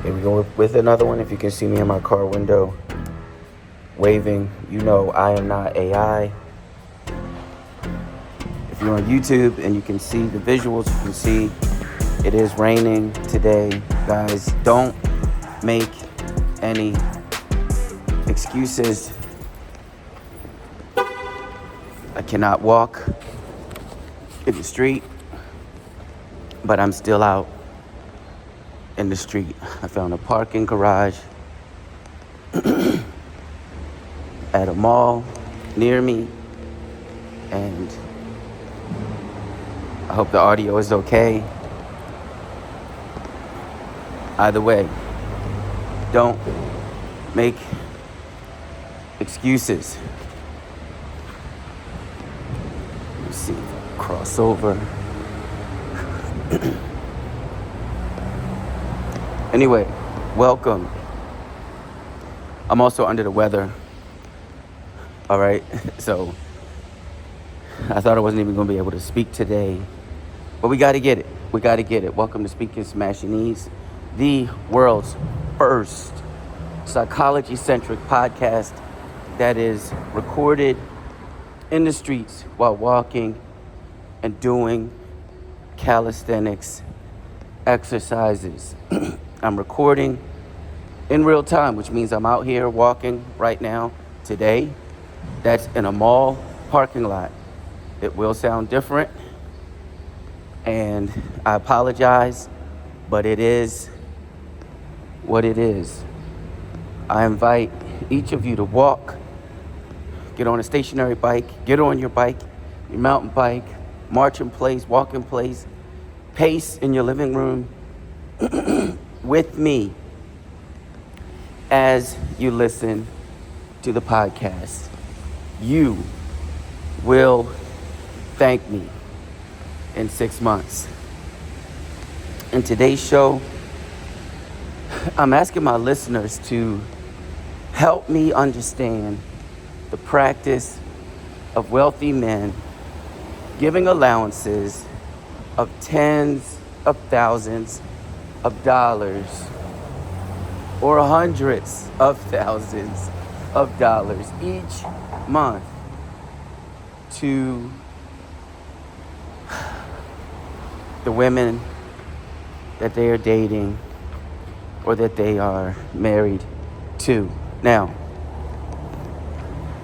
Here we go with another one. If you can see me in my car window waving, you know I am not AI. If you're on YouTube and you can see the visuals, you can see it is raining today. Guys, don't make any excuses. I cannot walk in the street, but I'm still out in the street. I found a parking garage at a mall near me, and I hope the audio is okay. Either way, don't make excuses. Let's see, crossover. Anyway, welcome. I'm also under the weather. All right, so I thought I wasn't even going to be able to speak today, but we got to get it. We got to get it. Welcome to Speaking Smashinese, the world's first psychology-centric podcast that is recorded in the streets while walking and doing calisthenics exercises. I'm recording in real time, which means I'm out here walking right now today. That's in a mall parking lot. It will sound different, and I apologize, but it is what it is. I invite each of you to walk, get on a stationary bike, get on your bike, your mountain bike, march in place, walk in place, pace in your living room with me as you listen to the podcast. You will thank me in 6 months. In today's show, I'm asking my listeners to help me understand the practice of wealthy men giving allowances of tens of thousands of dollars or hundreds of thousands of dollars each month to the women that they are dating or that they are married to. Now,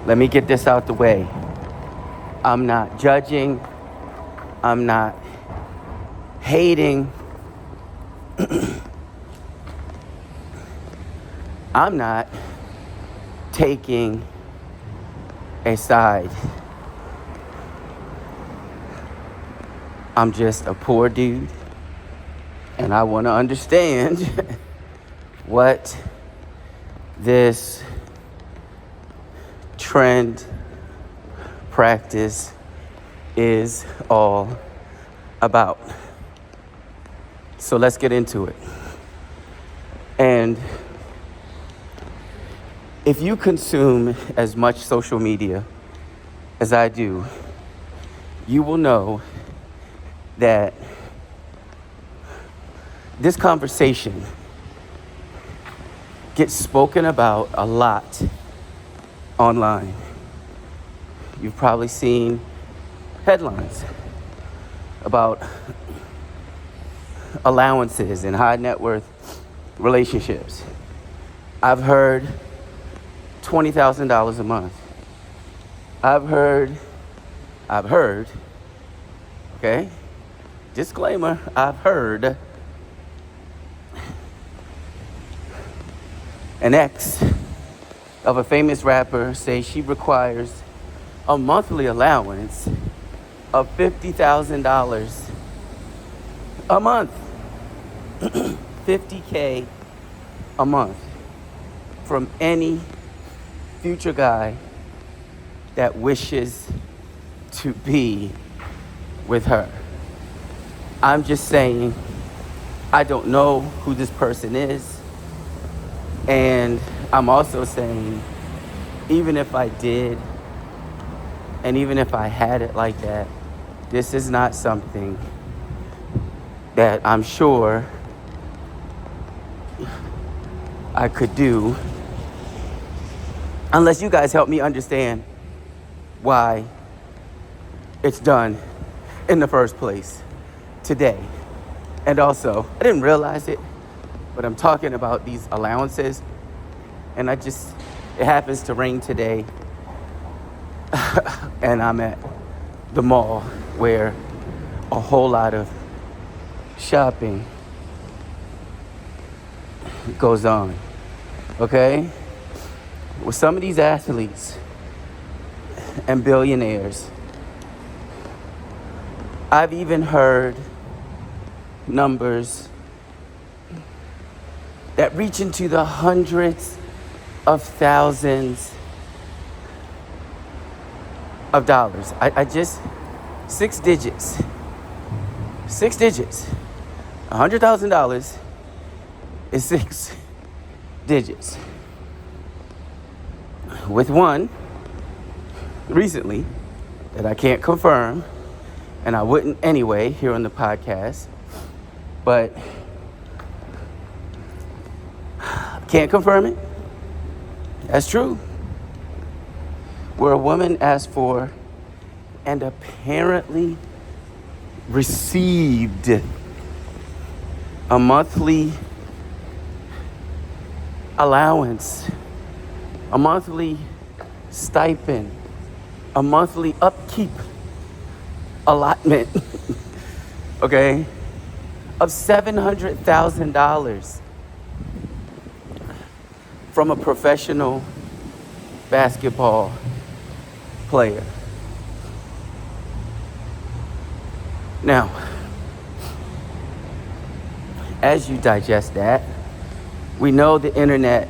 let me get this out the way. I'm not judging. I'm not hating. I'm not taking a side. I'm just a poor dude, and I want to understand what this trend practice is all about. So let's get into it. And if you consume as much social media as I do, you will know that this conversation gets spoken about a lot online. You've probably seen headlines about allowances in high net worth relationships. I've heard $20,000 a month. I've heard, okay? Disclaimer, I've heard an ex of a famous rapper say she requires a monthly allowance of $50,000 a month. $50K a month from any future guy that wishes to be with her. I'm just saying, I don't know who this person is. And I'm also saying, even if I did, and even if I had it like that, this is not something that I'm sure I could do unless you guys help me understand why it's done in the first place today. And also, I didn't realize it, but I'm talking about these allowances, and it happens to rain today, and I'm at the mall where a whole lot of shopping goes on, okay? With some of these athletes and billionaires, I've even heard numbers that reach into the hundreds of thousands of dollars. I just, six digits. $100,000 is 6 digits. With one recently that I can't confirm, and I wouldn't anyway here on the podcast, but can't confirm it. That's true. Where a woman asked for and apparently received a monthly allowance, a monthly stipend, a monthly upkeep allotment, okay, of $700,000 from a professional basketball player. Now, as you digest that, we know the internet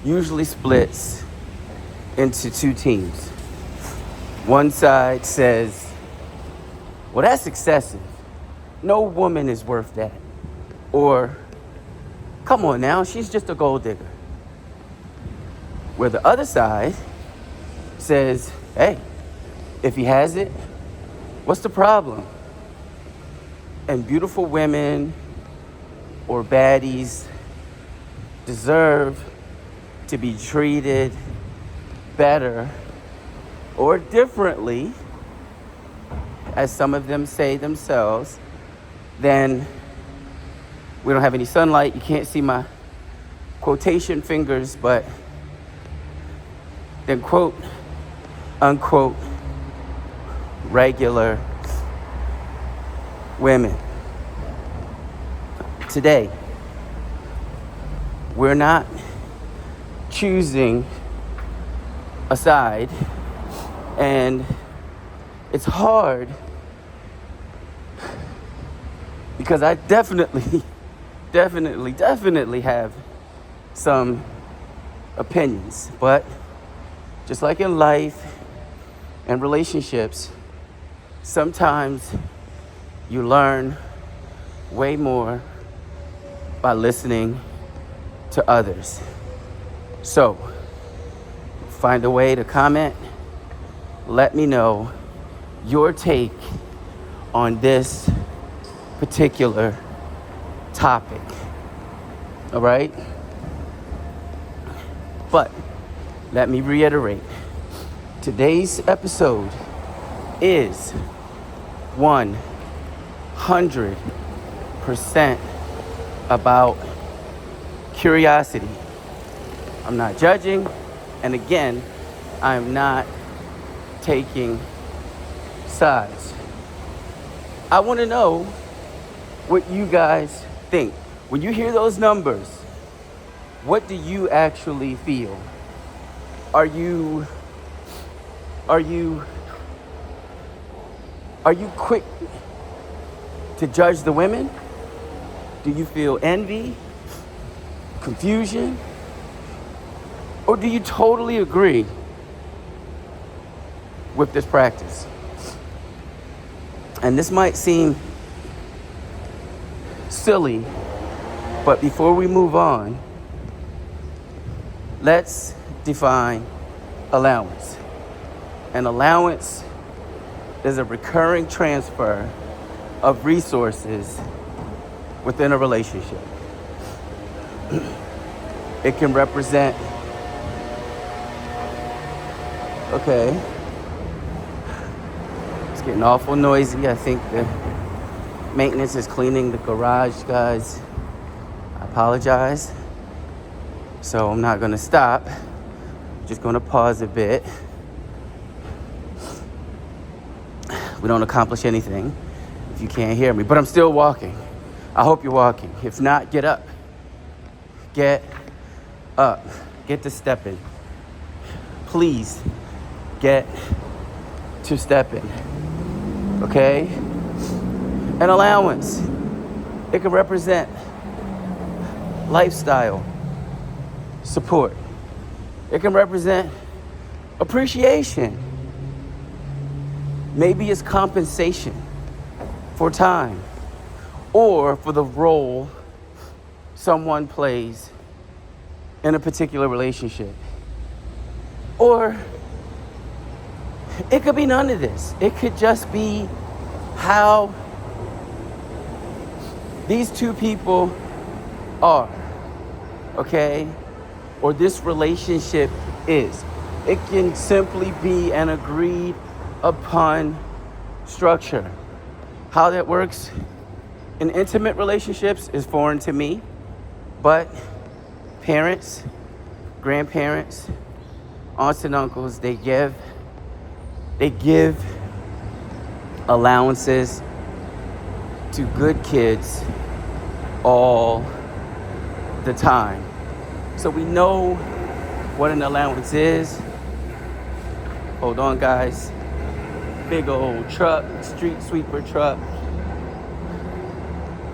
usually splits into two teams. One side says, well, that's excessive. No woman is worth that. Or, come on now, she's just a gold digger. Where the other side says, hey, if he has it, what's the problem? And beautiful women or baddies deserve to be treated better or differently, as some of them say themselves, then we don't have any sunlight. You can't see my quotation fingers, but then quote, unquote, regular women. Today, we're not choosing a side, and it's hard because I definitely have some opinions, but just like in life and relationships, sometimes you learn way more by listening to others. So, find a way to comment. Let me know your take on this particular topic. All right? But let me reiterate. Today's episode is 100% about curiosity. I'm not judging, and again, I'm not taking sides. I want to know what you guys think. When you hear those numbers, what do you actually feel? Are you quick to judge the women? Do you feel envy, confusion? Or do you totally agree with this practice? And this might seem silly, but before we move on, let's define allowance. An allowance is a recurring transfer of resources within a relationship. It can represent, okay, it's getting awful noisy. I think the maintenance is cleaning the garage, guys. I apologize. So I'm not gonna stop. Just gonna pause a bit. We don't accomplish anything if you can't hear me, but I'm still walking. I hope you're walking. If not, get up. Get up. Get to stepping. Please get to stepping. Okay? An allowance. It can represent lifestyle support. It can represent appreciation. Maybe it's compensation for time or for the role someone plays in a particular relationship. Or it could be none of this. It could just be how these two people are, okay? Or this relationship is. It can simply be an agreed upon structure. How that works in intimate relationships is foreign to me, but parents, grandparents, aunts and uncles, they give allowances to good kids all the time. So we know what an allowance is. Hold on, guys. Big old truck, street sweeper truck.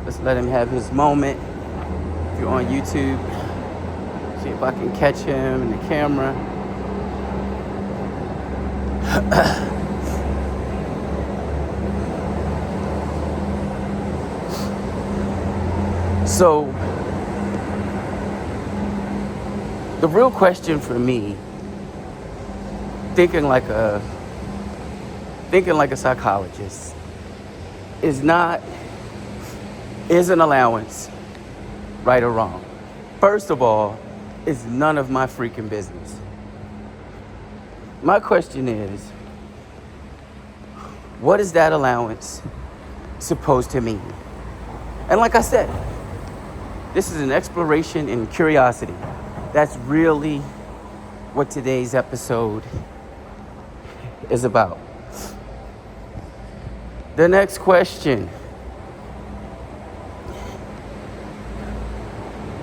Let's let him have his moment. If you're on YouTube, see if I can catch him in the camera. So, the real question for me, thinking like a psychologist, is an allowance right or wrong? First of all, it's none of my freaking business. My question is, what is that allowance supposed to mean? And like I said, this is an exploration in curiosity. That's really what today's episode is about. The next question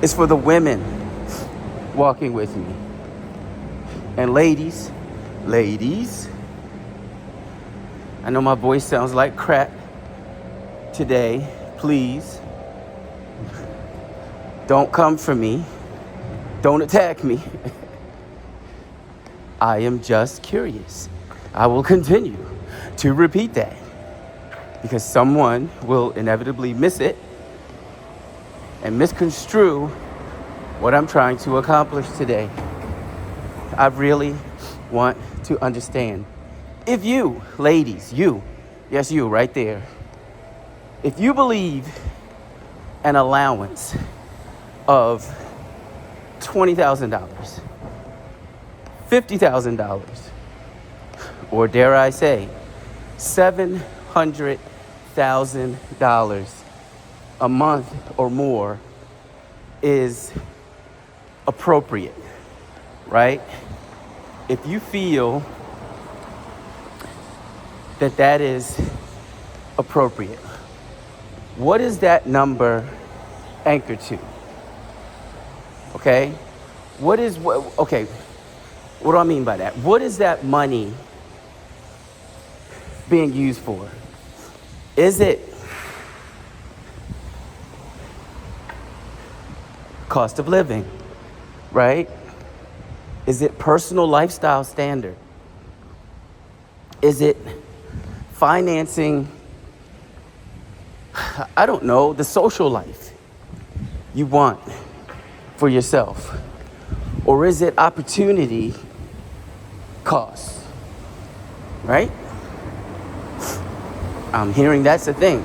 is for the women walking with me. And ladies, I know my voice sounds like crap today. Please, don't come for me. Don't attack me. I am just curious. I will continue to repeat that because someone will inevitably miss it and misconstrue what I'm trying to accomplish today. I really want to understand. If you, ladies, yes, you right there, if you believe an allowance of $20,000, $50,000, or dare I say, $700,000 a month or more is appropriate, right? If you feel that is appropriate, what is that number anchored to? Okay? What do I mean by that? What is that money being used for? Is it cost of living, right? Is it personal lifestyle standard? Is it financing, I don't know, the social life you want for yourself? Or is it opportunity costs, right? I'm hearing that's a thing.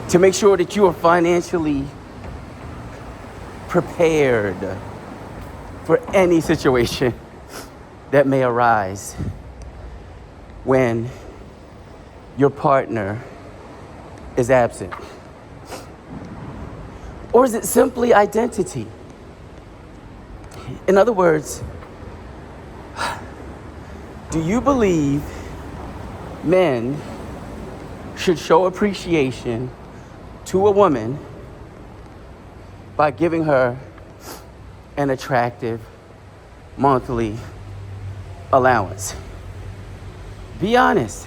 To make sure that you are financially prepared for any situation that may arise when your partner is absent? Or is it simply identity? In other words, do you believe men should show appreciation to a woman by giving her an attractive monthly allowance? Be honest.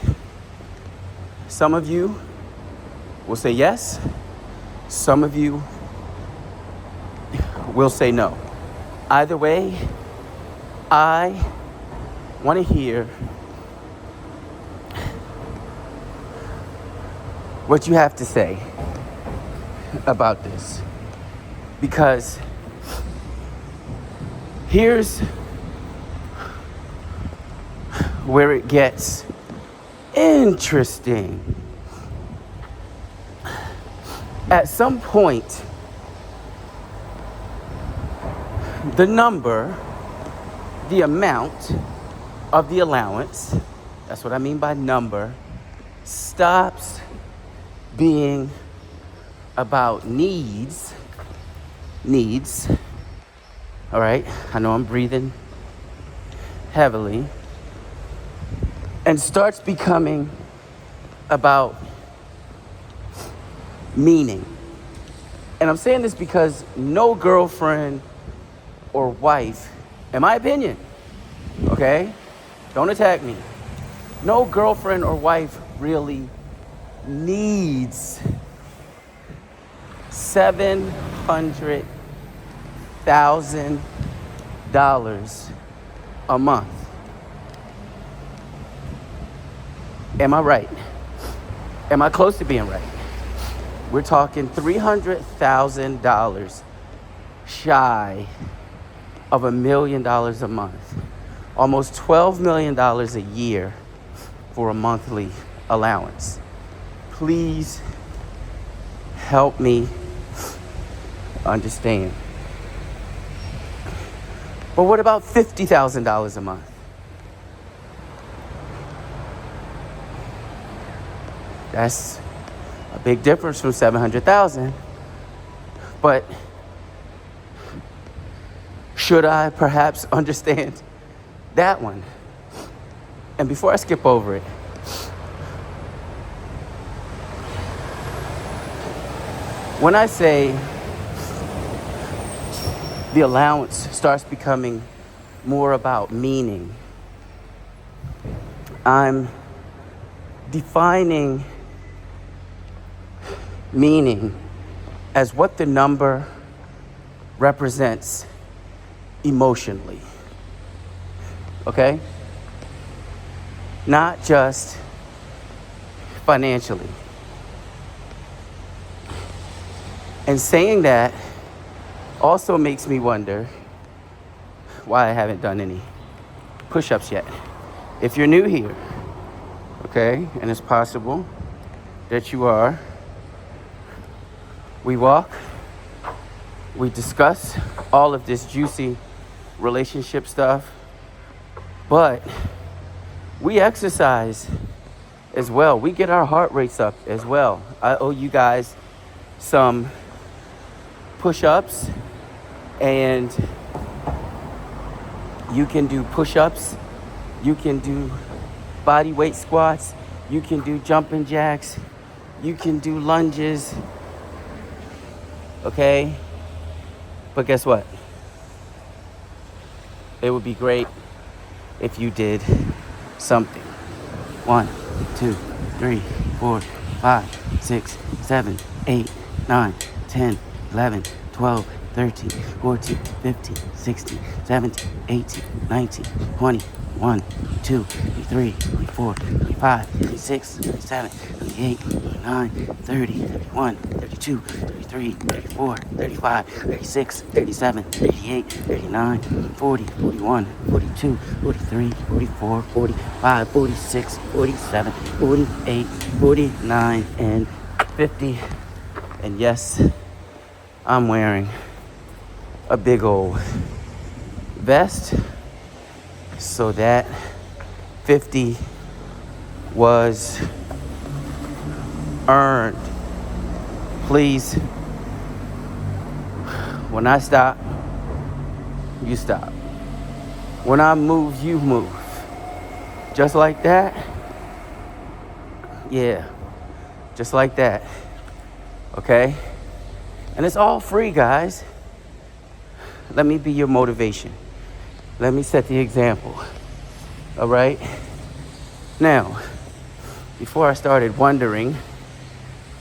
Some of you will say yes. Some of you will say no. Either way, I want to hear what you have to say about this. Because here's where it gets interesting. At some point, the number, the amount of the allowance, that's what I mean by number, stops being about needs, all right? I know I'm breathing heavily, and starts becoming about meaning. And I'm saying this because no girlfriend or wife, in my opinion, okay? Don't attack me. No girlfriend or wife really needs $700,000 a month. Am I right? Am I close to being right? We're talking $300,000 shy of $1 million a month. Almost $12 million a year for a monthly allowance. Please help me understand. But what about $50,000 a month? That's a big difference from $700,000. But should I perhaps understand that one? And before I skip over it, when I say the allowance starts becoming more about meaning, I'm defining meaning as what the number represents emotionally. Okay? Not just financially. And saying that also makes me wonder why I haven't done any push-ups yet. If you're new here, okay, and it's possible that you are, we walk, we discuss all of this juicy relationship stuff, but we exercise as well. We get our heart rates up as well. I owe you guys some push-ups, and you can do push-ups, you can do body weight squats, you can do jumping jacks, you can do lunges, okay? But guess what? It would be great if you did something. 1, 2, 3, 4, 5, 6, 7, 8, 9, 10, 11, 12, 13, 14, 15, 16, 17, 18, 19, 20, 1, 2, 3, 4, 5, 6, 7, 8, 9, 30, 31, 32, 33, 34, 35, 36, 37, 38, 39, 40, 41, 42, 43, 44, 45, 46, 47, 48, 49, and 50. And yes, I'm wearing a big old vest. So that 50 was earned. Please, when I stop, you stop. When I move, you move. Just like that. Yeah, just like that. Okay? And it's all free, guys. Let me be your motivation. Let me set the example. All right? Now, before I started wondering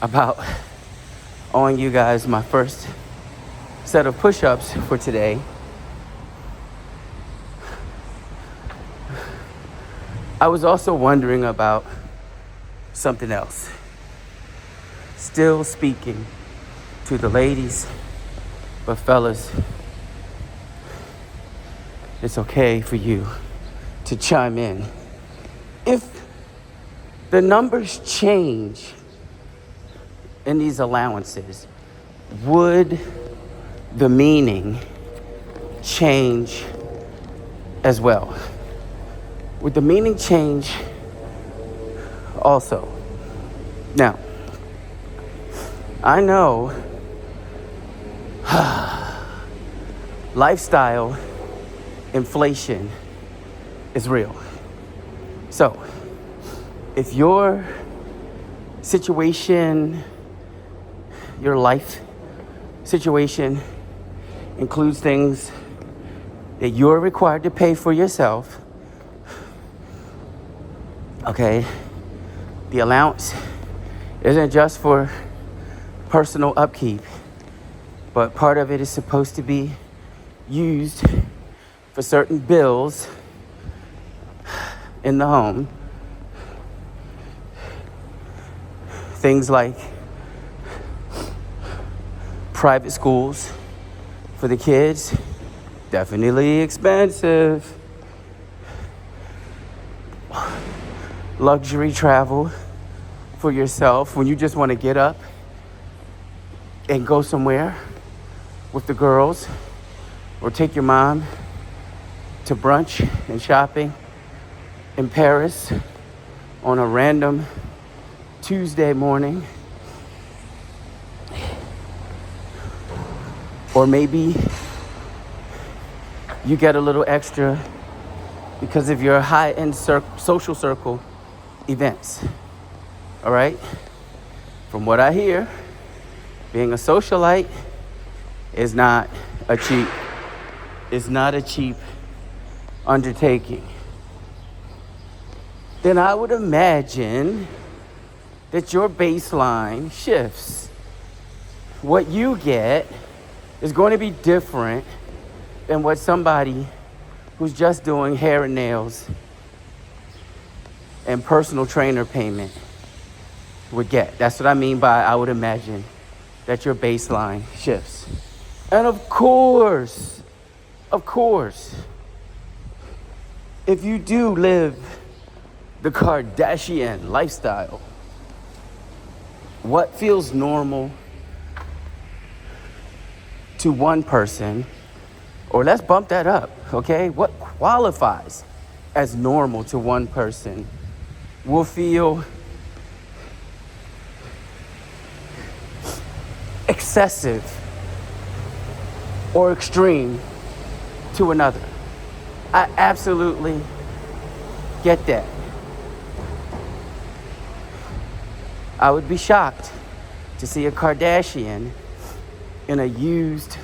about owing you guys my first set of push-ups for today, I was also wondering about something else. Still speaking to the ladies, but fellas, it's okay for you to chime in. If the numbers change in these allowances, would the meaning change as well? Would the meaning change also? Now, I know lifestyle inflation is real. So, if your situation, your life situation includes things that you're required to pay for yourself, okay, the allowance isn't just for personal upkeep, but part of it is supposed to be used for certain bills in the home. Things like private schools for the kids, definitely expensive. Luxury travel for yourself when you just want to get up and go somewhere with the girls, or take your mom to brunch and shopping in Paris on a random Tuesday morning. Or maybe you get a little extra because of your high-end social circle events. All right? From what I hear, being a socialite is not a cheap undertaking. Then I would imagine that your baseline shifts. What you get is going to be different than what somebody who's just doing hair and nails and personal trainer payment would get. That's what I mean by I would imagine that your baseline shifts. And of course, if you do live the Kardashian lifestyle, what feels normal to one person, or let's bump that up, okay? What qualifies as normal to one person will feel excessive or extreme to another. I absolutely get that. I would be shocked to see a Kardashian in a used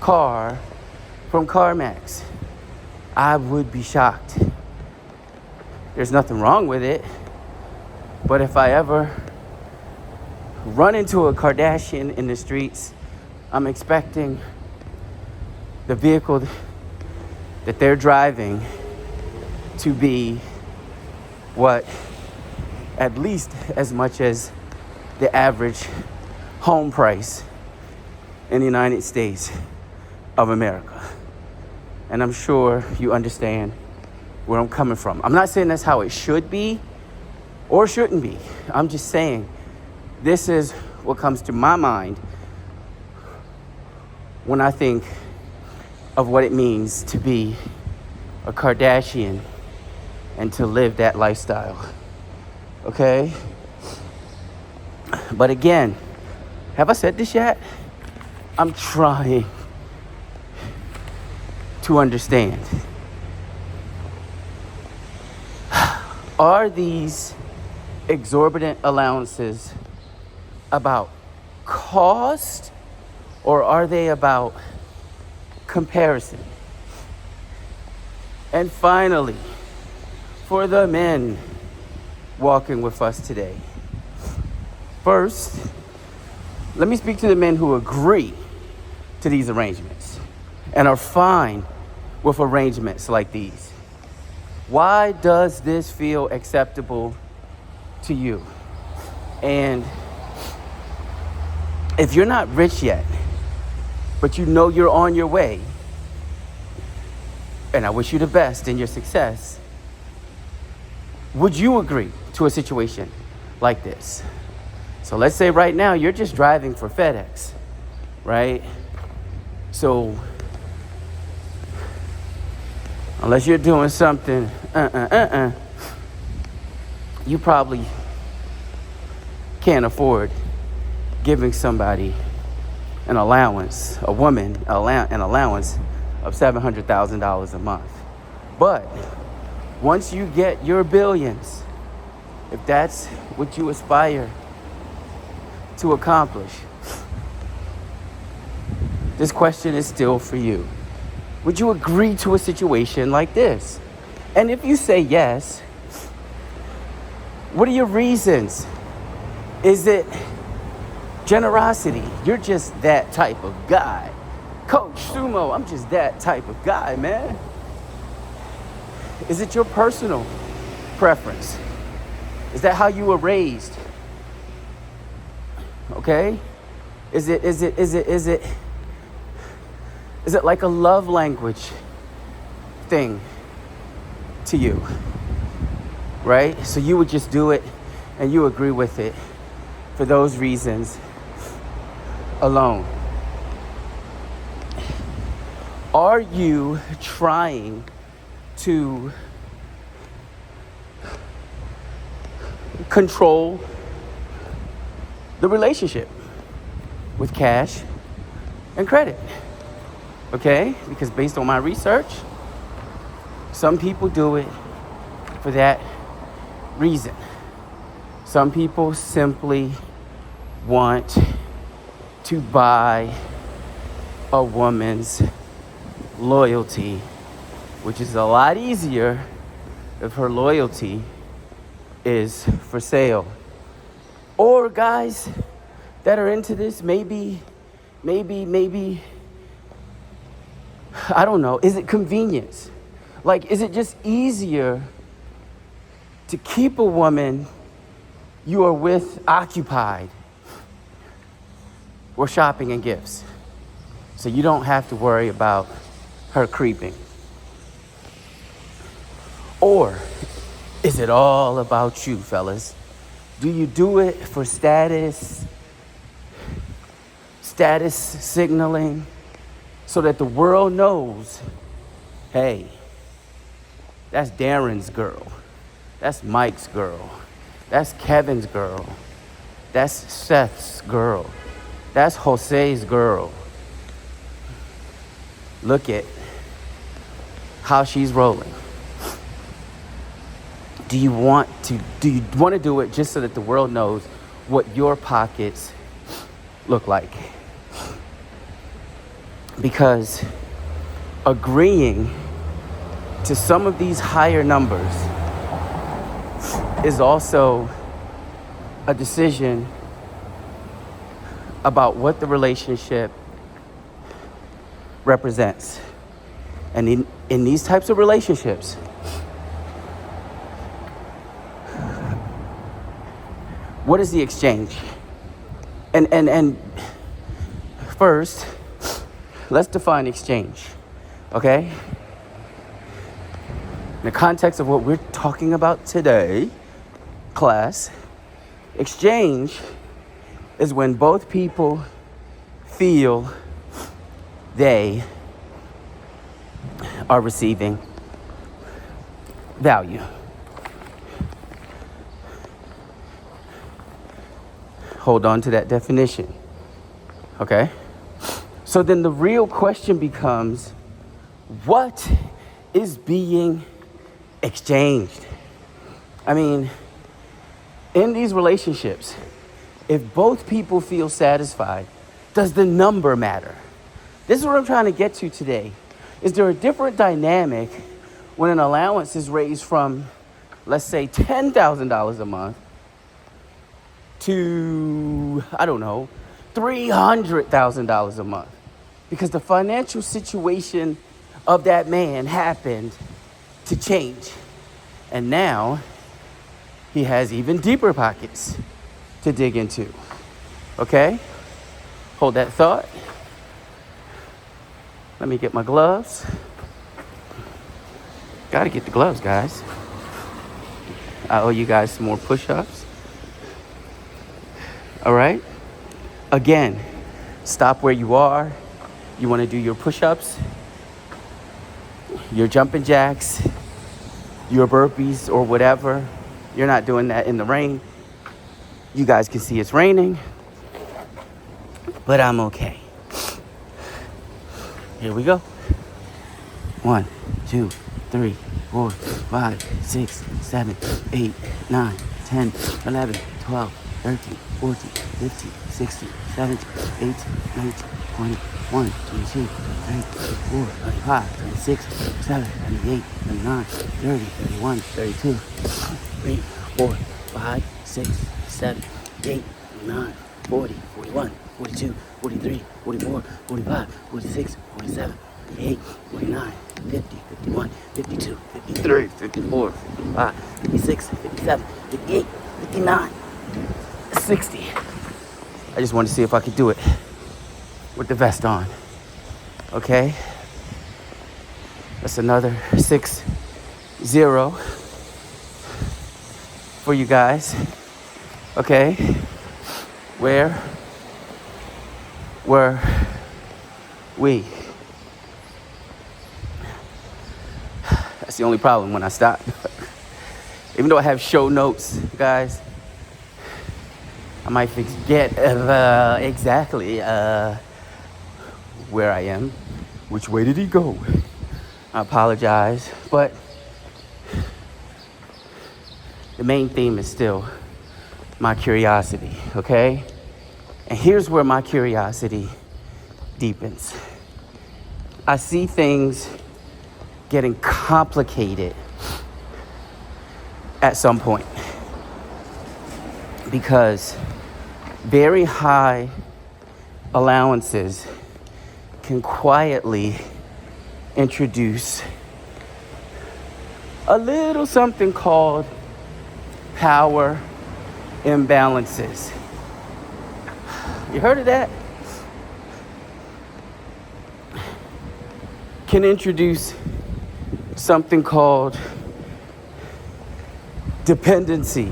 car from CarMax. I would be shocked. There's nothing wrong with it. But if I ever run into a Kardashian in the streets, I'm expecting the vehicle that they're driving to be what, at least as much as the average home price in the United States of America. And I'm sure you understand where I'm coming from. I'm not saying that's how it should be or shouldn't be. I'm just saying this is what comes to my mind when I think of what it means to be a Kardashian and to live that lifestyle. Okay? But again, have I said this yet? I'm trying to understand. Are these exorbitant allowances about cost, or are they about comparison? And finally, for the men walking with us today, first, let me speak to the men who agree to these arrangements and are fine with arrangements like these. Why does this feel acceptable to you? And if you're not rich yet, but you know you're on your way, and I wish you the best in your success, would you agree to a situation like this? So let's say right now you're just driving for FedEx, right? So unless you're doing something, you probably can't afford giving somebody an allowance, a woman, an allowance of $700,000 a month. But once you get your billions, if that's what you aspire to accomplish, this question is still for you. Would you agree to a situation like this? And if you say yes, what are your reasons? Is it generosity? You're just that type of guy. Coach Sumo, I'm just that type of guy, man. Is it your personal preference? Is that how you were raised? Okay? Is it like a love language thing to you? Right? So you would just do it and you agree with it for those reasons alone. Are you trying to control the relationship with cash and credit? Okay? Because based on my research, some people do it for that reason. Some people simply want to buy a woman's loyalty, which is a lot easier if her loyalty is for sale. Or guys that are into this, maybe, I don't know, is it convenience? Like, is it just easier to keep a woman you are with occupied or shopping and gifts, so you don't have to worry about her creeping? Or is it all about you, fellas? Do you do it for status signaling, so that the world knows, hey, that's Darren's girl, that's Mike's girl, that's Kevin's girl, that's Seth's girl, that's Jose's girl. Look at how she's rolling. Do you want to do it just so that the world knows what your pockets look like? Because agreeing to some of these higher numbers is also a decision about what the relationship represents. And in these types of relationships, what is the exchange? And first, let's define exchange, okay? In the context of what we're talking about today, class, exchange is when both people feel they are receiving value. Hold on to that definition, okay? So then the real question becomes, what is being exchanged? I mean, in these relationships, if both people feel satisfied, does the number matter? This is what I'm trying to get to today. Is there a different dynamic when an allowance is raised from, let's say, $10,000 a month to, I don't know, $300,000 a month? Because the financial situation of that man happened to change. And now he has even deeper pockets to dig into. Okay? Hold that thought. Let me get my gloves. Gotta get the gloves, guys. I owe you guys some more push-ups. All right? Again, stop where you are. You want to do your push-ups, your jumping jacks, your burpees, or whatever. You're not doing that in the rain. You guys can see it's raining, but I'm okay. Here we go. 1, 2, 3, 4, 5, 6, 7, 8, 9, 10, 11, 12, 13, 14, 15, 16, 17, 18, 19, 20, 21, 22, 23, 24, 25, 26, 27, 28, 29, 30, 31, 32, 3, 4, 5, 6, 7, 8, 9, 40, 41, 42, 43, 44, 45, 46, 47, 48, 49, 50, 51, 52, 53, 54, 55, 56, 57, 58, 59, 60. I just wanted to see if I could do it with the vest on. Okay? That's another 6-0 for you guys. Okay? Where were we? That's the only problem when I stop. Even though I have show notes, guys, I might forget exactly where I am. Which way did he go? I apologize, but the main theme is still my curiosity, okay? And here's where my curiosity deepens. I see things getting complicated at some point because very high allowances can quietly introduce a little something called power imbalances. You heard of that? Can introduce something called dependency.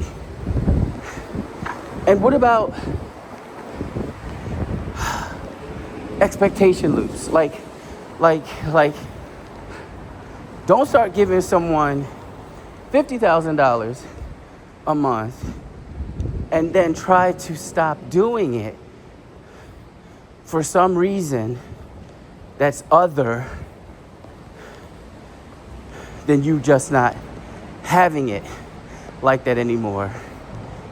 And what about expectation loops? Like, don't start giving someone $50,000 a month and then try to stop doing it for some reason that's other than you just not having it like that anymore.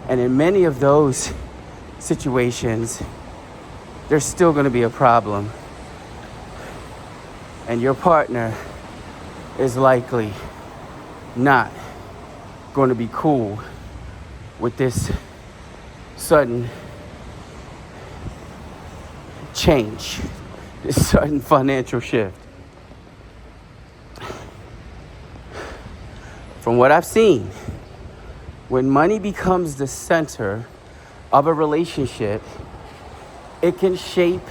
And in many of those situations, there's still going to be a problem. And your partner is likely not going to be cool with this sudden change, this sudden financial shift. From what I've seen, when money becomes the center of a relationship, it can shape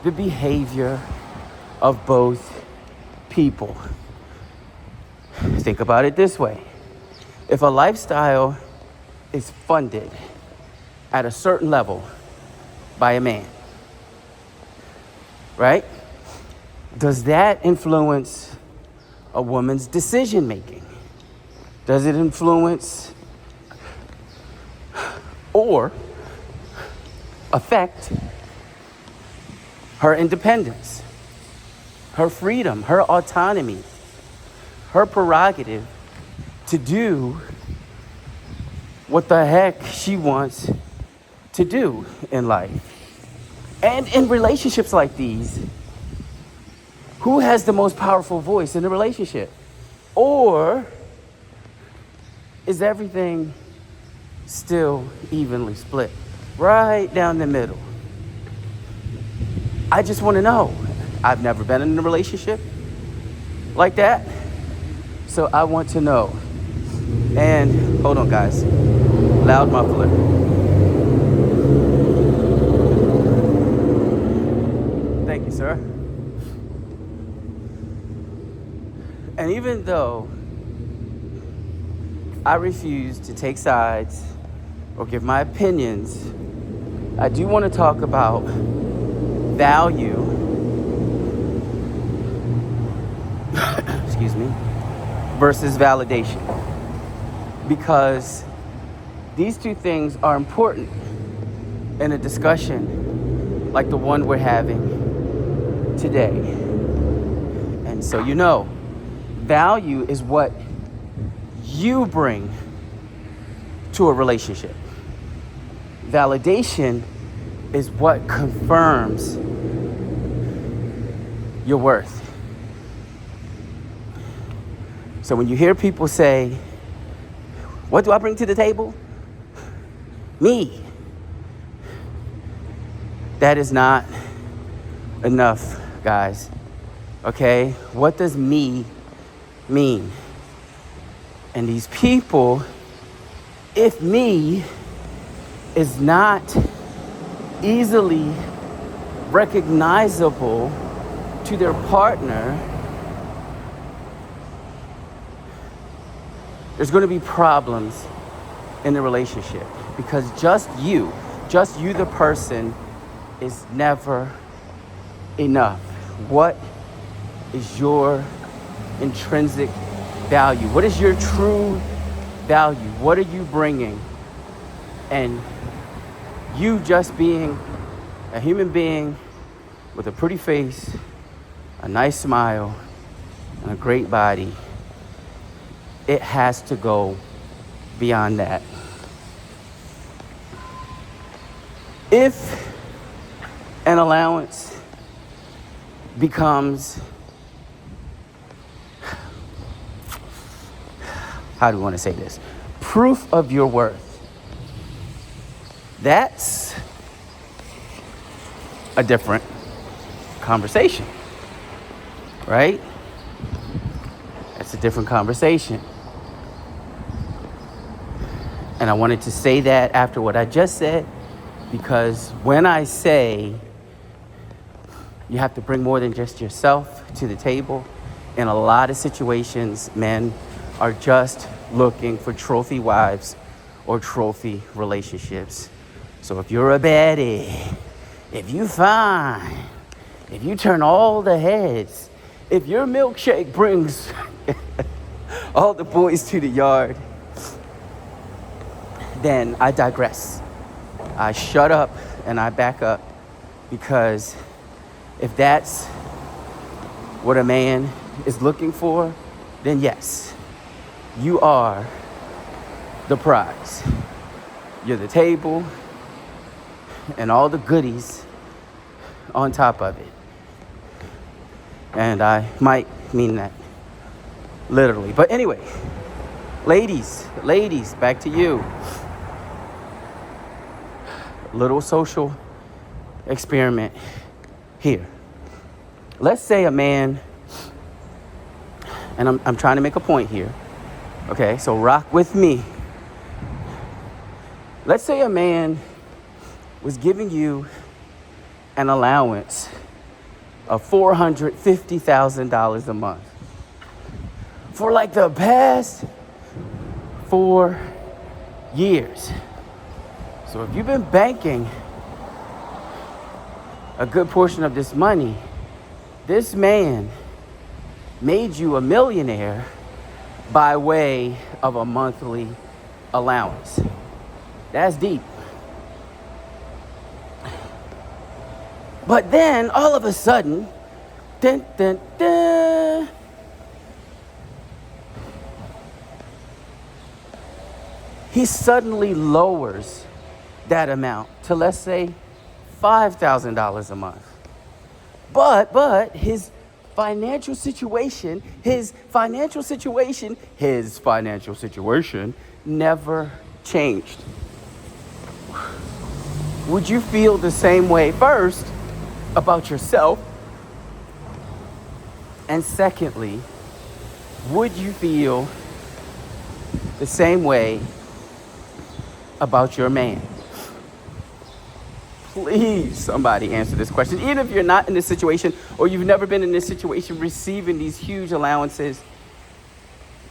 the behavior of both people. Think about it this way. If a lifestyle is funded at a certain level by a man, right? Does that influence a woman's decision making? Does it influence or affect her independence, her freedom, her autonomy, her prerogative to do what the heck she wants to do in life? And in relationships like these, who has the most powerful voice in the relationship? Or is everything still evenly split? Right down the middle. I just want to know. I've never been in a relationship like that, so I want to know. And hold on, guys. Loud muffler. Thank you, sir. And even though I refuse to take sides or give my opinions, I do want to talk about value, excuse me, versus validation. Because these two things are important in a discussion like the one we're having today. And so value is what you bring to a relationship. Validation is what confirms your worth. So when you hear people say, what do I bring to the table? Me. That is not enough, guys. Okay? What does me mean? And these people, if me is not easily recognizable to their partner, there's going to be problems in the relationship, because just you the person, is never enough. What is your intrinsic value? What is your true value? What are you bringing? And you just being a human being with a pretty face, a nice smile, and a great body, it has to go beyond that. If an allowance becomes, how do we want to say this? Proof of your worth. That's a different conversation, right? That's a different conversation. And I wanted to say that after what I just said, because when I say you have to bring more than just yourself to the table, in a lot of situations, men are just looking for trophy wives or trophy relationships. So if you're a baddie, if you fine, if you turn all the heads, if your milkshake brings all the boys to the yard, then I digress. I shut up and I back up, because if that's what a man is looking for, then yes, you are the prize. You're the table and all the goodies on top of it. And I might mean that literally. But anyway, ladies, back to you. Little social experiment here. Let's say a man, and I'm trying to make a point here. Okay, so rock with me. Let's say a man was giving you an allowance of $450,000 a month for like the past 4 years. So if you've been banking a good portion of this money, this man made you a millionaire by way of a monthly allowance. That's deep. But then all of a sudden, dun, dun, dun, he suddenly lowers that amount to, let's say, $5,000 a month. But his financial situation never changed. Would you feel the same way first about yourself? And secondly, would you feel the same way about your man? Please, somebody answer this question. Even if you're not in this situation or you've never been in this situation receiving these huge allowances,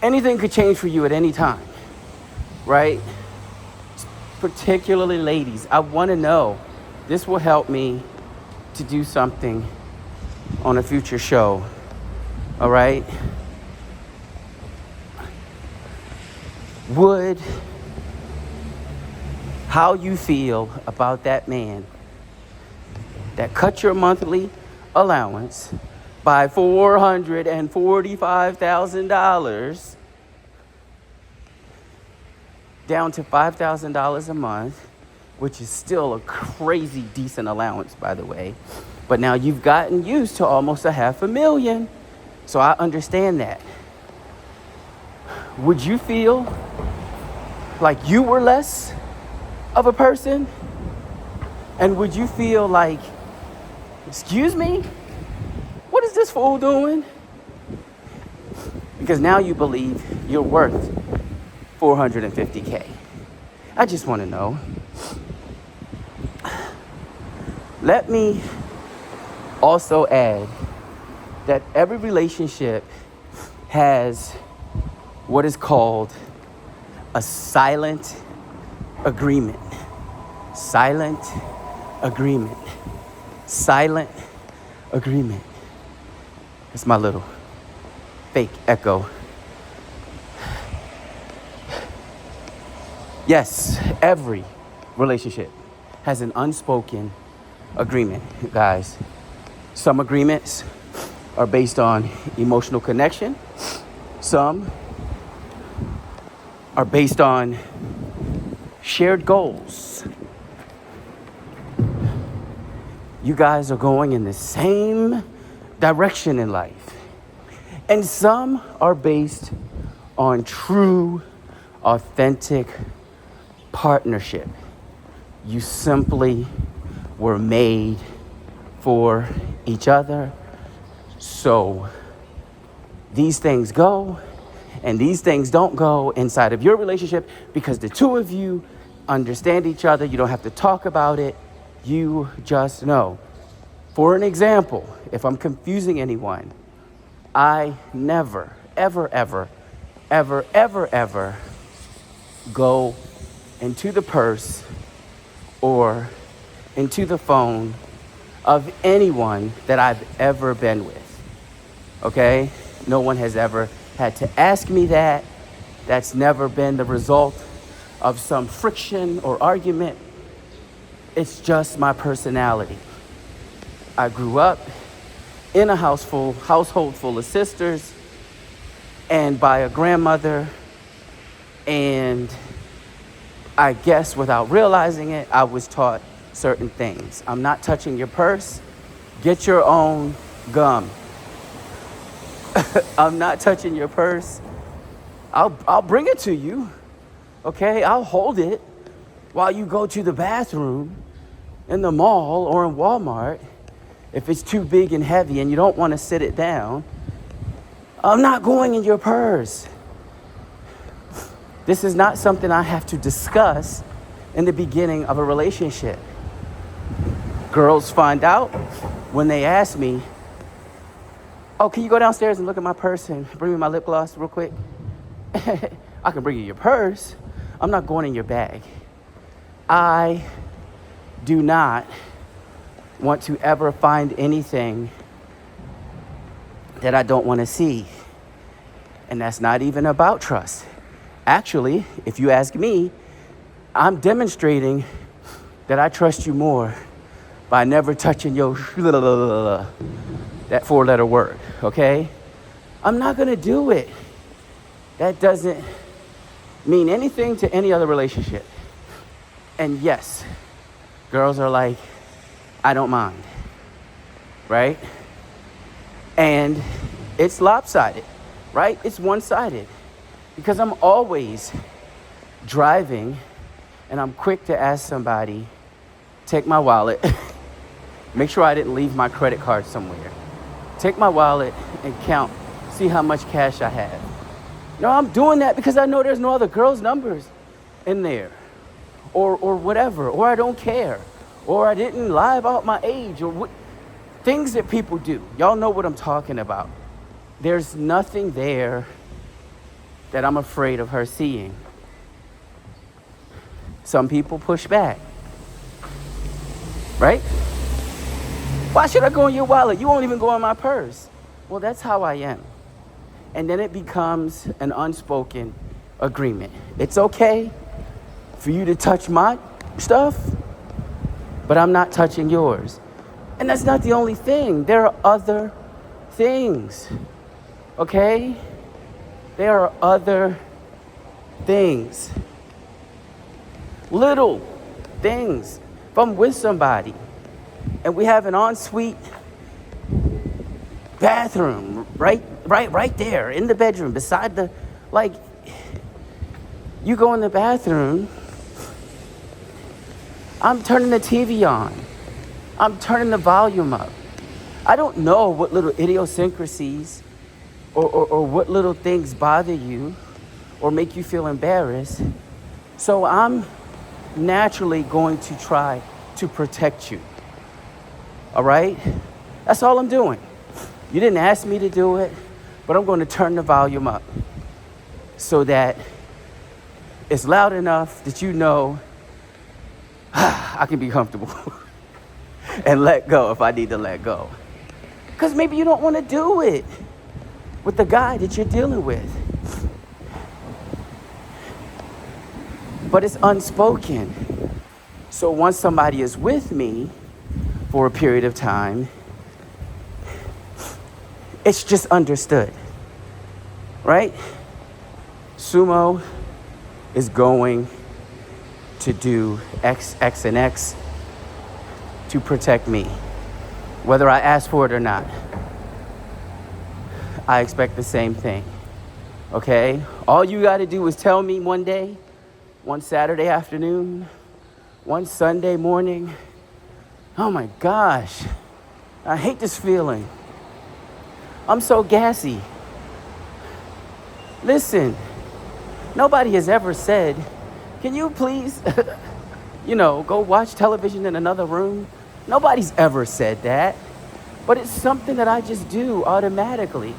anything could change for you at any time, right? Particularly ladies, I want to know. This will help me to do something on a future show, all right? How you feel about that man that cut your monthly allowance by $445,000 down to $5,000 a month, which is still a crazy decent allowance, by the way. But now you've gotten used to almost $500,000. So I understand that. Would you feel like you were less of a person? And would you feel like, excuse me, what is this fool doing? Because now you believe you're worth $450K. I just want to know. Let me also add that every relationship has what is called a silent agreement. Silent agreement. Silent agreement. It's my little fake echo. Yes, every relationship has an unspoken agreement, guys. Some agreements are based on emotional connection. Some are based on shared goals. You guys are going in the same direction in life. And some are based on true, authentic partnership. You simply were made for each other. So these things go and these things don't go inside of your relationship because the two of you understand each other. You don't have to talk about it. You just know. For an example, if I'm confusing anyone, I never, ever, ever, ever, ever, ever go into the purse or into the phone of anyone that I've ever been with, okay? No one has ever had to ask me that. That's never been the result of some friction or argument. It's just my personality. I grew up in a household full of sisters and by a grandmother, and I guess without realizing it, I was taught certain things. I'm not touching your purse. Get your own gum. I'm not touching your purse. I'll bring it to you, okay? I'll hold it while you go to the bathroom in the mall or in Walmart. If it's too big and heavy and you don't want to sit it down, I'm not going in your purse. This is not something I have to discuss in the beginning of a relationship. Girls find out when they ask me, oh, can you go downstairs and look at my purse and bring me my lip gloss real quick? I can bring you your purse. I'm not going in your bag. I do not want to ever find anything that I don't want to see. And that's not even about trust. Actually, if you ask me, I'm demonstrating that I trust you more by never touching your that 4-letter word, okay? I'm not gonna do it. That doesn't mean anything to any other relationship. And yes, girls are like, I don't mind, right? And it's lopsided, right? It's one-sided because I'm always driving and I'm quick to ask somebody, take my wallet, make sure I didn't leave my credit card somewhere. Take my wallet and count, see how much cash I have. No, I'm doing that because I know there's no other girls' numbers in there or whatever, or I don't care, or I didn't lie about my age, or what things that people do. Y'all know what I'm talking about. There's nothing there that I'm afraid of her seeing. Some people push back, right? Why should I go in your wallet? You won't even go in my purse. Well, that's how I am. And then it becomes an unspoken agreement. It's okay for you to touch my stuff, but I'm not touching yours. And that's not the only thing. There are other things, okay? There are other things. Little things. If I'm with somebody and we have an ensuite bathroom right there in the bedroom beside the, like, you go in the bathroom, I'm turning the TV on. I'm turning the volume up. I don't know what little idiosyncrasies or what little things bother you or make you feel embarrassed. So I'm naturally going to try to protect you. All right? That's all I'm doing. You didn't ask me to do it, but I'm going to turn the volume up so that it's loud enough that you know I can be comfortable and let go if I need to let go. Because maybe you don't want to do it with the guy that you're dealing with. But it's unspoken. So once somebody is with me for a period of time, it's just understood, right? Sumo is going to do X, X, and X to protect me, whether I ask for it or not. I expect the same thing, okay? All you got to do is tell me one day, one Saturday afternoon, one Sunday morning, oh my gosh, I hate this feeling. I'm so gassy. Listen, nobody has ever said, can you please, go watch television in another room? Nobody's ever said that, but it's something that I just do automatically.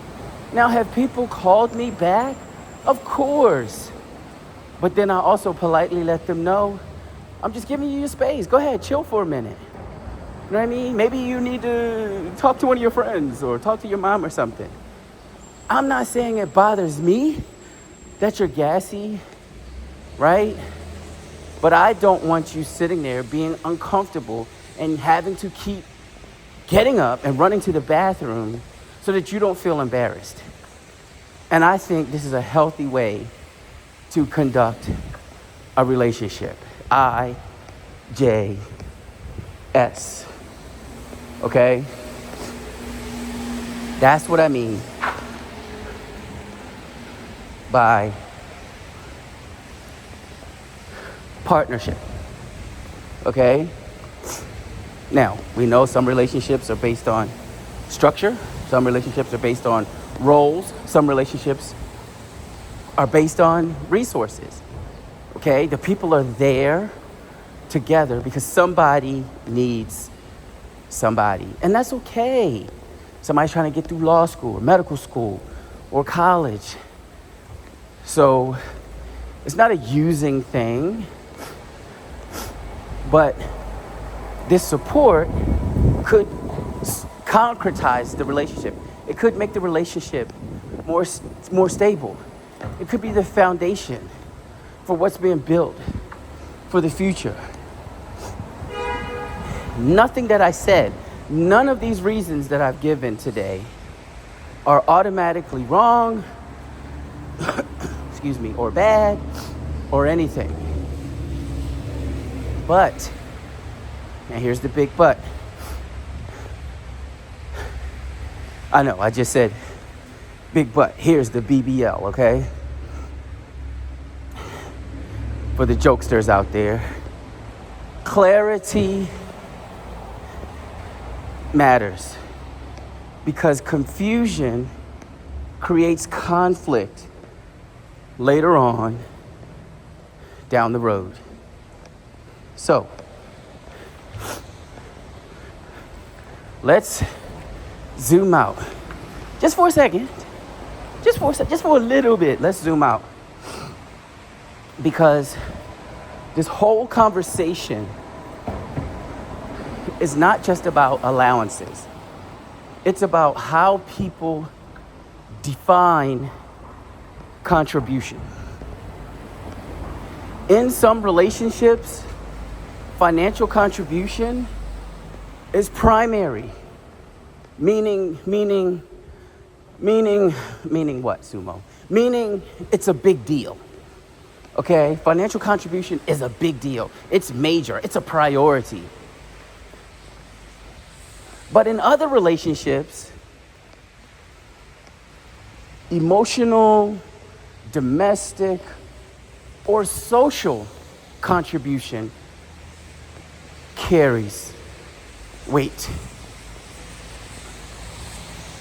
Now, have people called me back? Of course. But then I also politely let them know, I'm just giving you your space. Go ahead, chill for a minute. You know what I mean? Maybe you need to talk to one of your friends or talk to your mom or something. I'm not saying it bothers me that you're gassy, right? But I don't want you sitting there being uncomfortable and having to keep getting up and running to the bathroom so that you don't feel embarrassed. And I think this is a healthy way to conduct a relationship. IJS. Okay? That's what I mean by partnership. Okay? Now, we know some relationships are based on structure. Some relationships are based on roles. Some relationships are based on resources. Okay? The people are there together because somebody needs somebody. And that's okay. Somebody's trying to get through law school or medical school or college. So it's not a using thing, but this support could concretize the relationship. It could make the relationship more stable. It could be the foundation for what's being built for the future. Nothing that I said, none of these reasons that I've given today are automatically wrong, excuse me, or bad, or anything. But, and here's the big but. I know, I just said big but. Here's the BBL, okay? For the jokesters out there, clarity matters, because confusion creates conflict later on down the road. So, let's zoom out just for a second, just for a little bit. Let's zoom out, because this whole conversation is not just about allowances. It's about how people define contribution. In some relationships, financial contribution is primary. Meaning what, Sumo? Meaning it's a big deal. Okay? Financial contribution is a big deal. It's major. It's a priority. But in other relationships, emotional, domestic, or social contribution carries weight.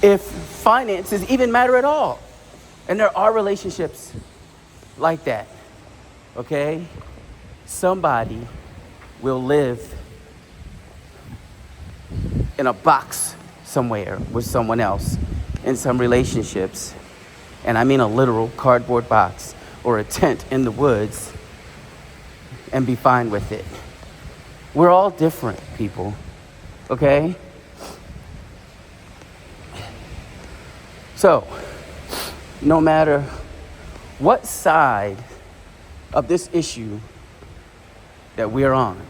If finances even matter at all. And there are relationships like that. Okay? Somebody will live in a box somewhere with someone else in some relationships. And I mean a literal cardboard box or a tent in the woods, and be fine with it. We're all different, people. Okay? So, no matter what side of this issue that we're on,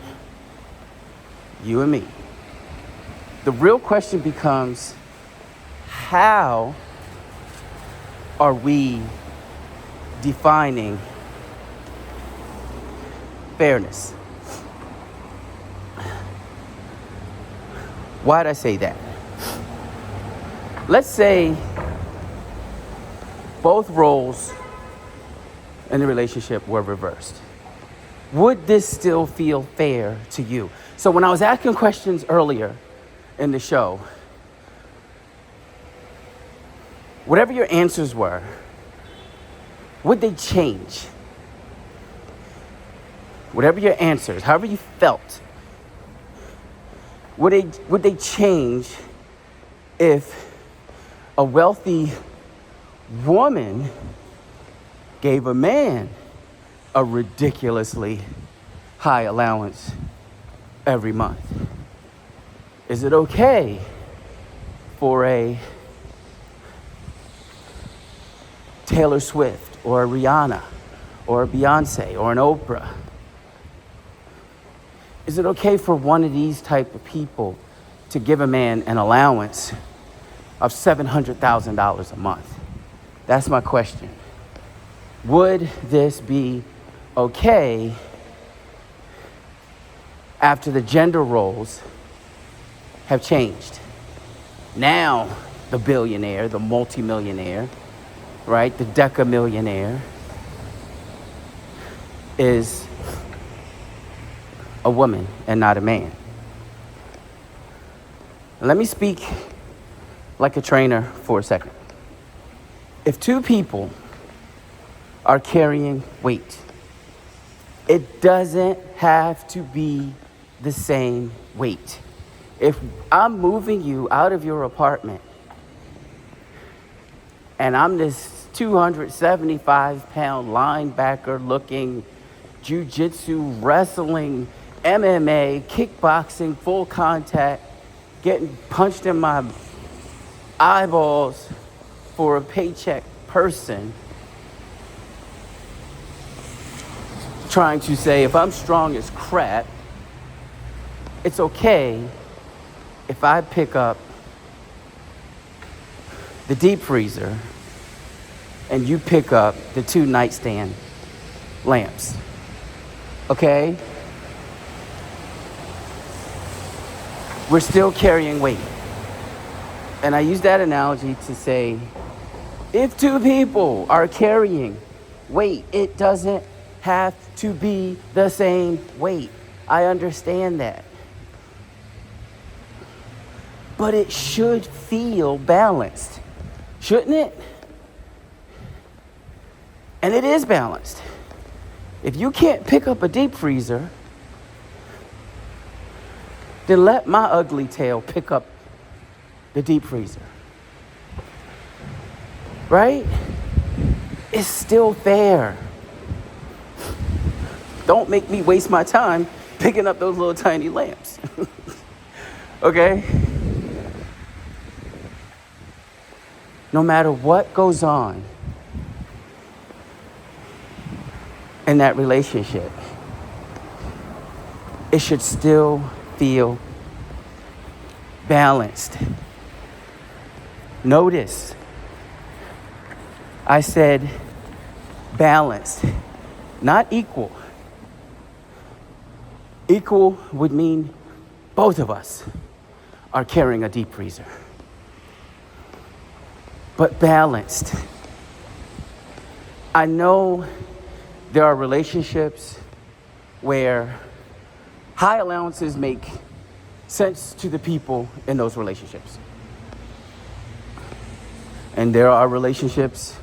you and me, the real question becomes, how are we defining fairness? Why'd I say that? Let's say both roles in the relationship were reversed. Would this still feel fair to you? So when I was asking questions earlier in the show, whatever your answers were, would they change? Whatever your answers, however you felt, would they change if a wealthy woman gave a man a ridiculously high allowance every month? Is it okay for a Taylor Swift or a Rihanna or a Beyonce or an Oprah? Is it okay for one of these type of people to give a man an allowance of $700,000 a month? That's my question. Would this be okay after the gender roles have changed? Now, the billionaire, the multimillionaire, right, the decamillionaire is a woman and not a man. Let me speak like a trainer for a second. If two people are carrying weight, it doesn't have to be the same weight. If I'm moving you out of your apartment and I'm this 275-pound linebacker looking, jiu-jitsu, wrestling, MMA, kickboxing, full contact, getting punched in my eyeballs for a paycheck person trying to say, if I'm strong as crap, it's okay if I pick up the deep freezer and you pick up the 2 nightstand lamps. Okay? We're still carrying weight. And I use that analogy to say, if 2 people are carrying weight, it doesn't have to be the same weight. I understand that. But it should feel balanced, shouldn't it? And it is balanced. If you can't pick up a deep freezer, then let my ugly tail pick up the deep freezer. Right? It's still fair. Don't make me waste my time picking up those little tiny lamps. Okay? No matter what goes on in that relationship, it should still feel balanced. Notice, I said balanced, not equal. Equal would mean both of us are carrying a deep freezer. But balanced. I know there are relationships where high allowances make sense to the people in those relationships. And there are relationships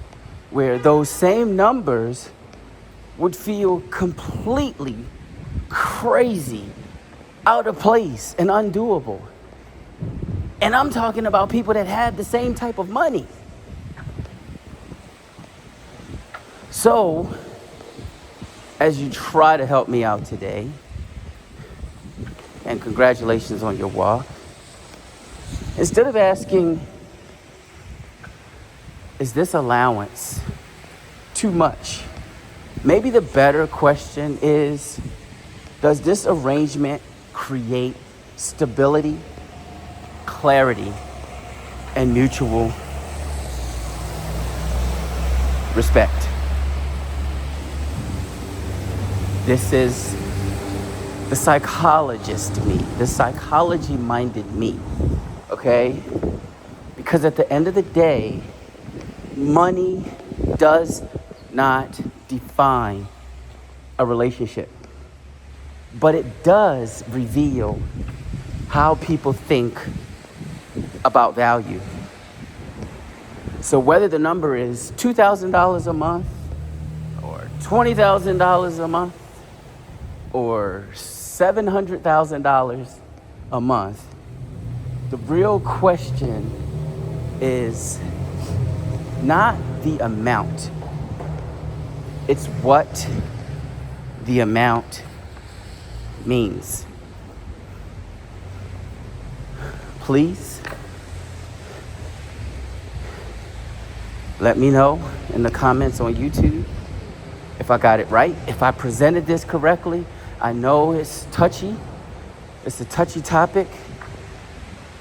where those same numbers would feel completely crazy, out of place, and undoable. And I'm talking about people that have the same type of money. So, as you try to help me out today, and congratulations on your walk, instead of asking, is this allowance too much? Maybe the better question is, does this arrangement create stability, clarity, and mutual respect? This is the psychologist me, the psychology-minded me, okay? Because at the end of the day, money does not define a relationship, but it does reveal how people think about value. So whether the number is $2,000 a month, or $20,000 a month, or $700,000 a month, the real question is not the amount. It's what the amount means. Please let me know in the comments on YouTube if I got it right, if I presented this correctly. I know it's touchy. It's a touchy topic,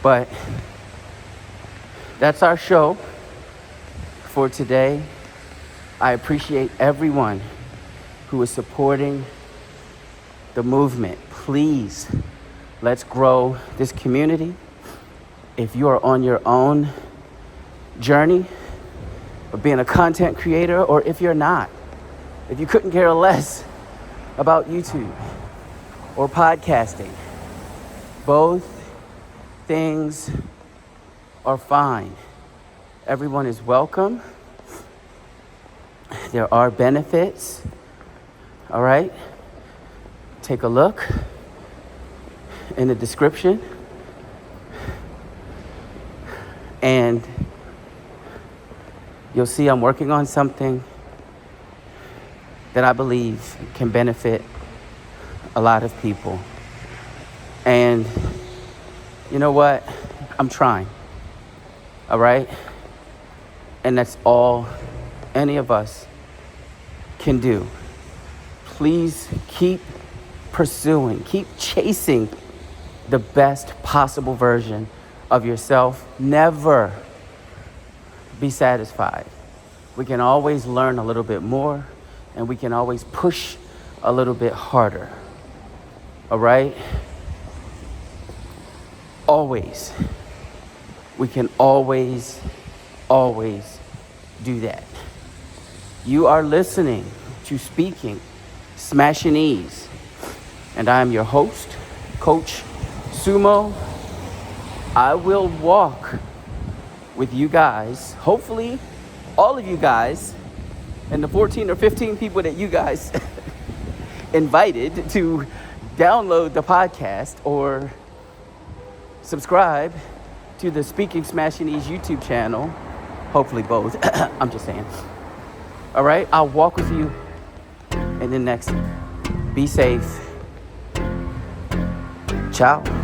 but that's our show for today. I appreciate everyone who is supporting the movement. Please, let's grow this community. If you are on your own journey of being a content creator, or if you're not, if you couldn't care less about YouTube or podcasting, both things are fine. Everyone is welcome. There are benefits. All right? Take a look in the description. And you'll see I'm working on something that I believe can benefit a lot of people. And you know what? I'm trying. All right? And that's all any of us can do. Please keep pursuing, keep chasing the best possible version of yourself. Never be satisfied. We can always learn a little bit more, and we can always push a little bit harder. All right? Always. We can always do that. You are listening to Speaking Smashinese, and I am your host, Coach Sumo. I will walk with you guys, hopefully all of you guys, and the 14 or 15 people that you guys invited to download the podcast or subscribe to the Speaking Smashinese YouTube channel. Hopefully both. I'm just saying. All right, I'll walk with you in the next. Be safe. Ciao.